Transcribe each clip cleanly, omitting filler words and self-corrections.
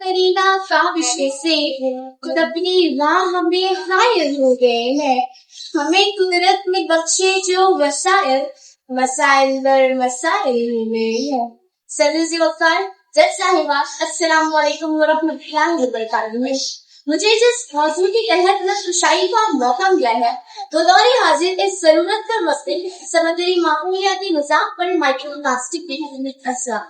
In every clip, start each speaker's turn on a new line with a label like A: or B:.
A: करीना काविश से खुद अपनी राह में हायल हो गए हैं। हमें कुदरत में बख्शे जो वसाइल, मसाइल बर मसाइल हो गए हैं। सदर वकार जज साहिबा, अस्सलाम वालेकुम वरहमतुल्लाहि वबरकातुहू। मुझे जिस मौजूद के तहत नशशाई का मौका मिला है, तो दौरे हाजिर इस जरूरत का मसले समुद्री मामूलियाती निजाम पर माइक्रोप्लास्टिक के असर।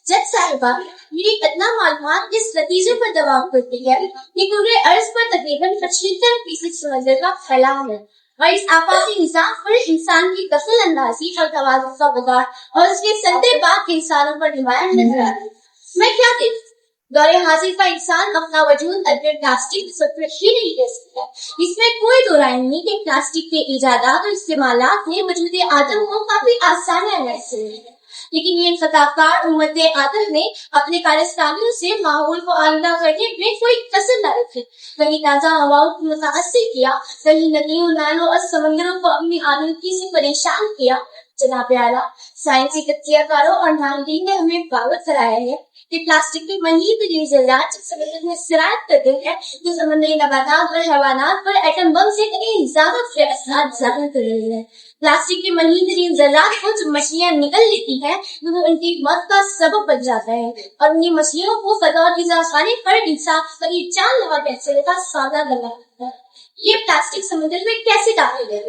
A: जज साहिबा, मेरी इतना मालूमात इस नतीजे पर दबाव करती है कि पूरे अर्ज पर तकरीबन 75% समंदर का फैलाव है और इस आफाकी निजाम पर इंसान की दखल अंदाजी और तवाज़ुन का बिगाड़ और उसके सत्ते पाक इंसानों पर नुमायां नजर आ रही है। मैं क्या कहती, दौरे हाजिर का इंसान अपना वजूद अगर प्लास्टिक से ही नहीं दे सकता। इसमें कोई दो राय नहीं कि प्लास्टिक के इजादात और इस्तेमालात ने वजूद आदम को काफी आसानियां नसीब की है, लेकिन ये खताकार उम्मत आदम ने अपने कारस्तानियों से माहौल को आलूदा करने में कोई कसर न रखी। कहीं ताजा हवाओं को मुतासर किया, कहीं नदियों नालों और समंदरों को अपनी आलूदगी से परेशान किया। जनाब आला, साइंसी तथ्यकारों और नाहिदीन ने हमें अवगत कराया है कि प्लास्टिक के महीन जरात समंदर में सिरायत करते हैं, जो समुद्री नबातात और हैवानात पर एटम बम से कहीं ज्यादा असरात जाहिर कर रहे हैं। प्लास्टिक के महीन जरात को जो मछलियां निकल लेती हैं, वो उनकी मौत का सबब बन जाता है और उन्हीं मछलियों को बतौर ग़िज़ा खाने पर इंसान करीब 4 लाख पैसे का सौदा करना पड़ता है। ये प्लास्टिक समुद्र में कैसे दाखिल है?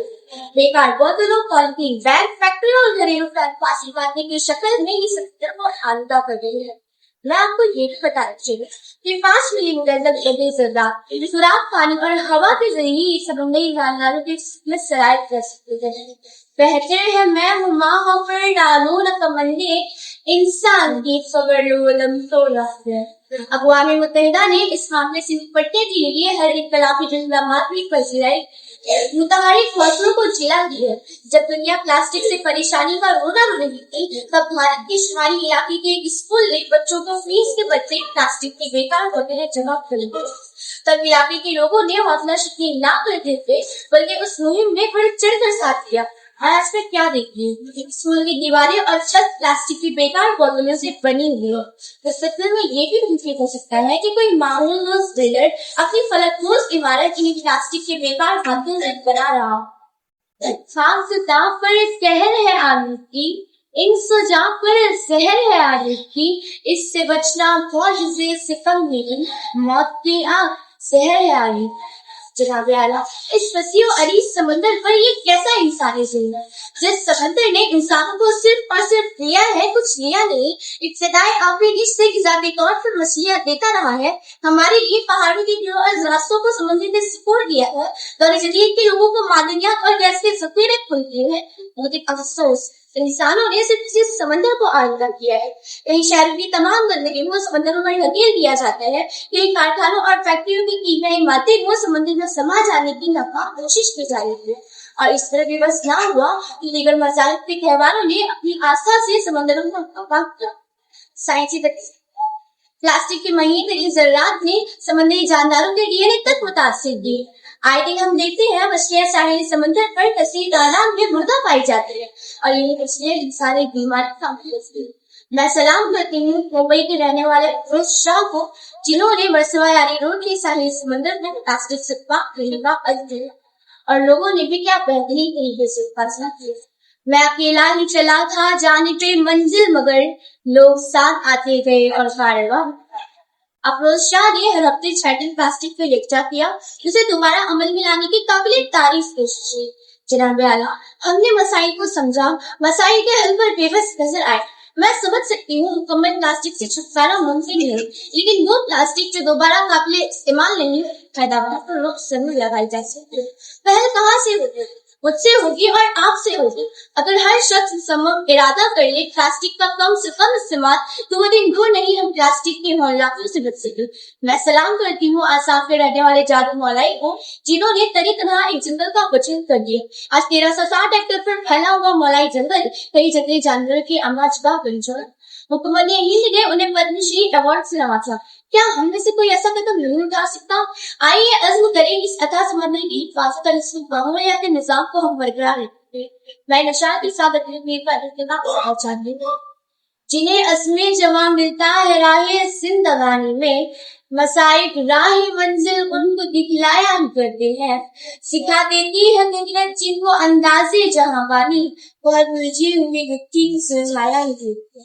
A: बेकार बोतलों, पॉलिथीन बैग, फैक्ट्री और घरेलू प्लास्टिक काटने की शक्ल में ये समुद्र को आलूदा कर रही है। मैं आपको ये भी बताना चाहिए कि 5 मिलीमीटर लगे जर्रात सुराख पानी और हवा के जरिए समुद्री जानवरों के सरायत कर सकते हैं। कहते हैं मैं हूँ माँ हो फिर डालू न कमंडे इंसान की खबर लोलम तो रहा। अक़वाम मुत्तहिदा ने इस मामले से निपटने के लिए हर इख्तिलाफी इक़दामात भी पजीराई मुतहरिक फैसलों को जिला दी है। जब दुनिया प्लास्टिक से परेशानी का रोना रो रही थी, तब भारत के शुमारी इलाके के एक स्कूल ने बच्चों को फीस के बदले प्लास्टिक के बेकार होते हैं जमा खरीदे। तब इलाके के लोगों ने हौसला शक्ति न करते थे, बल्कि उस मुहिम में बढ़ चढ़कर साथ दिया। आज में क्या देखिए, स्कूल की दीवारें और छत प्लास्टिक की बेकार बोतलों से बनी हुई है। तो सच में ये भी मुमकिन हो सकता है कि कोई मामूली बिल्डर अपनी फलकनूस इमारत इन्हीं प्लास्टिक के बेकार धातुओं से बना रहा हो। साफ सुथरा पर कहर है आलूदगी, इन सजा पर जहर है आलूदगी, इससे बचना मुआजिज़े से कम नहीं, मौत की आग जहर है आलूदगी। जनाब आला, इस वसीओ अरीज समंदर पर ये कैसा इंसानी जुल्म है, जिस समंदर ने इंसानों को सिर्फ और सिर्फ दिया है, कुछ लिया नहीं। इब्तिदाई आफरीन से ग़िज़ा के तौर पर मछलियां देता रहा है। हमारे ये पहाड़ों के गिरोह रास्तों को समुद्र ने सिकोड़ दिया है। दौरे जदीद के लोगों को मादनियात और गैस के ज़ख़ीरे खुल गए हैं। लेकिन अफसोस, इंसानों ने सिर्फ इसी समंदर को आलूदा किया है। कहीं शहरों की तमाम गंदगी को समंदरों में धकेल दिया जाता है, कहीं कारखानों और फैक्ट्रियों की कीमयाई मादे को समुद्र में समा जाने की नाकाम कोशिश की जा रही है। और इस तरह भी बस ना हुआ कि दीगर मज़ाहिब के कहवारों ने अपनी आस्था से समंदरों को तबाह किया। साइंसी प्लास्टिक के महीन जर्रात ने समुद्री जानदारों के डीएनए तक मुतासिर किए। आए दिन हम देखते हैं मछलियां साहिल समंदर पर कसीर तादाद में मुर्दा पाई जाती है और यही मछलियां इंसानी बीमारी का है। मैं सलाम करती हूँ मुंबई के रहने वाले फिरोज शाह को, जिन्होंने वर्सोवा यारी रोड के साहिल समंदर में प्लास्टिक से पाक करने का अज़्म किया और लोगों ने भी क्या बेहतरीन तरीके से फैसला किया। मैं अकेला ही चला था जाने पे मंजिल, मगर लोग साथ आते गए और कारवां। अफरोज शाह ने हर हफ्ते छाटिंग प्लास्टिक पर लेक्चर किया, जिसे दोबारा अमल में लाने की काबिल तारीफ पेश की। जनाब आला, हमने मसाइल को समझा, मसाइल के हल पर बेबस नजर आए। मैं समझ सकती हूँ मुकम्मल प्लास्टिक से छुटकारा मुमकिन है, लेकिन वो प्लास्टिक जो दोबारा काबिल इस्तेमाल नहीं पैदावार पर रोक जरूर लगाई जा सकती है। पहल कहाँ से होगी? मुझसे होगी और आपसे होगी। अगर हर शख्स समम इरादा कर ले प्लास्टिक का कम से कम इस्तेमाल, तो वो दिन दूर नहीं हम प्लास्टिक की हौलातों से बच सके। मैं सलाम करती हूँ आसाम में रहने वाले जादू मौलाई को, जिन्होंने तरी तरह एक जंगल का बचत कर दिया। आज 1360 हेक्टेयर पर फैला हुआ मौलाई जंगल कई जंगली जानवरों की अमराजगाह बन चुका। हुकूमत हिंद ने उन्हें पद्मश्री अवार्ड से नवाजा। क्या हम में से कोई ऐसा कदम नहीं उठा सकता? आइए अज़्म करें इस अता समंदर की हिफाजत और इसमें माहौलियाती निज़ाम को हम बरकरार रखें। मैं नशात की सादत में جنہیں عزم جواں ملتا ہے راہ زندگانی میں، مصائب راہ منزل ان کو دکھلایا کرتے ہیں، سکھا دیتی ہے محنت جن کو انداز جہاں بانی، اور الجھی ہوئی گٹھی سلجھایا کرتے ہیں۔